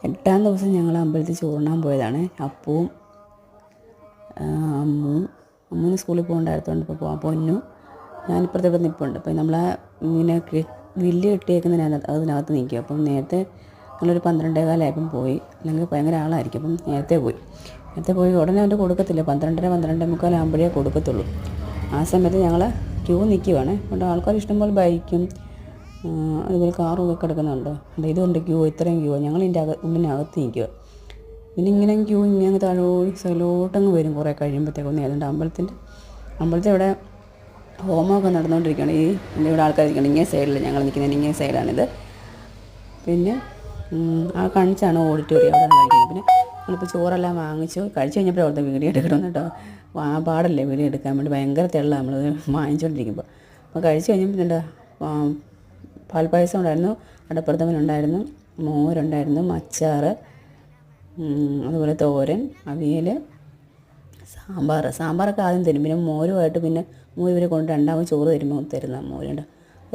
8-ാം ദിവസം ഞങ്ങൾ അമ്പലത്തിൽ ചോറുണ്ണാൻ പോയതാണ്. അപ്പവും അമ്മൂന് സ്കൂളിൽ പോകേണ്ടായിരുന്നതുകൊണ്ട് ഇപ്പോൾ പോകാൻ പൊന്നു ഞാനിപ്പുറത്തെ ഇവിടെ നിൽപ്പുണ്ട്. അപ്പോൾ നമ്മളെ ഇങ്ങനെ വില്ല് അതിനകത്ത് നിൽക്കും. അപ്പം നേരത്തെ ഞങ്ങളൊരു 12:15 പോയി, അല്ലെങ്കിൽ ഭയങ്കര ആളായിരിക്കും. അപ്പം നേരത്തെ പോയി ഉടനെ അവൻ്റെ കൊടുക്കത്തില്ല. 12:30 12:45 ആകുമ്പോഴേ കൊടുക്കത്തുള്ളൂ. ആ സമയത്ത് ഞങ്ങൾ ക്യൂ നിൽക്കുവാണ്. അതുകൊണ്ട് ആൾക്കാർ ഇഷ്ടംപോലെ ബൈക്കും അതുപോലെ കാറും ഒക്കെ കിടക്കുന്നുണ്ട്. ഇതുകൊണ്ട് ക്യൂ, ഇത്രയും ക്യൂ. ഞങ്ങൾ ഇതിൻ്റെ ഉള്ളിനകത്ത് നിൽക്കുക. പിന്നെ ഇങ്ങനെ ക്യൂ ഇങ്ങനെ സൈലോട്ടങ്ങ് വരും കുറേ കഴിയുമ്പോഴത്തേക്കൊന്നും. ഏതുകൊണ്ട് അമ്പലത്തിൽ ഇവിടെ ഹോമമൊക്കെ നടന്നുകൊണ്ടിരിക്കുകയാണ്. എൻ്റെ ഇവിടെ ആൾക്കാർ ഇരിക്കണം ഇങ്ങനെ സൈഡിൽ, ഞങ്ങൾ നിൽക്കുന്നതിന് ഇങ്ങനെ സൈഡാണിത്. പിന്നെ ആ കാണിച്ചാണ് ഓഡിറ്റോറിയം, അവിടെ കഴിക്കുന്നത്. പിന്നെ നമ്മളിപ്പോൾ ചോറെല്ലാം വാങ്ങിച്ചു കഴിച്ച് കഴിഞ്ഞപ്പോൾ അവിടുത്തെ വീഡിയോ എടുക്കണം കേട്ടോ. പാടല്ലേ വീഡിയോ എടുക്കാൻ വേണ്ടി, ഭയങ്കര തെള്ളാണ് നമ്മളത് വാങ്ങിച്ചുകൊണ്ടിരിക്കുമ്പോൾ. അപ്പോൾ കഴിച്ച് കഴിഞ്ഞപ്പോൾ എന്താ പാൽപ്പായസം ഉണ്ടായിരുന്നു, അടപ്രഥമനുണ്ടായിരുന്നു, മോരുണ്ടായിരുന്നു, അച്ചാറ്, അതുപോലെ തോരൻ, അവിയൽ, സാമ്പാറൊക്കെ ആദ്യം തരും. പിന്നെ മോരുമായിട്ട് പിന്നെ മോര് ഇവരെ കൊണ്ട് രണ്ടാമത് ചോറ് തരുമ്പോൾ തരുന്ന മോരുണ്ട്.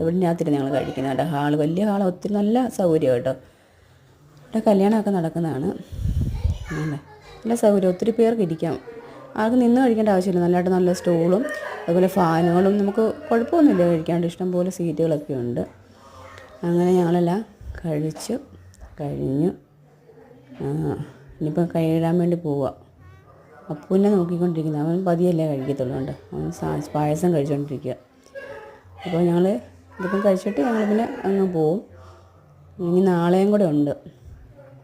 എവിടെത്തിരുന്ന് ഞങ്ങൾ കഴിക്കുന്നുണ്ട്. വലിയ ഹാള്, ഒത്തിരി നല്ല സൗകര്യം കേട്ടോ. ഇവിടെ കല്യാണമൊക്കെ നടക്കുന്നതാണ്. നല്ല സൗകര്യം, ഒത്തിരി പേർക്ക് ഇരിക്കാം. ആർക്കും നിന്ന് കഴിക്കേണ്ട ആവശ്യമില്ല. നല്ല സ്റ്റൂളും അതുപോലെ ഫാനുകളും, നമുക്ക് കുഴപ്പമൊന്നുമില്ല കഴിക്കാണ്ട്. ഇഷ്ടംപോലെ സീറ്റുകളൊക്കെ ഉണ്ട്. അങ്ങനെ ഞങ്ങളെല്ലാം കഴിച്ചു കഴിഞ്ഞു. ഇനിയിപ്പോൾ കൈയിടാൻ വേണ്ടി പോവുക. അപ്പൂനെ നോക്കിക്കൊണ്ടിരിക്കുന്നത്, അവൻ പതിയല്ലേ കഴിക്കത്തുള്ളൂ. ഉണ്ട് അവൻ പായസം കഴിച്ചുകൊണ്ടിരിക്കുക. അപ്പോൾ ഞങ്ങൾ ഇതിപ്പം കഴിച്ചിട്ട് ഞങ്ങൾ പിന്നെ അങ്ങ് പോവും. ഇനി നാളെയും കൂടെ ഉണ്ട്.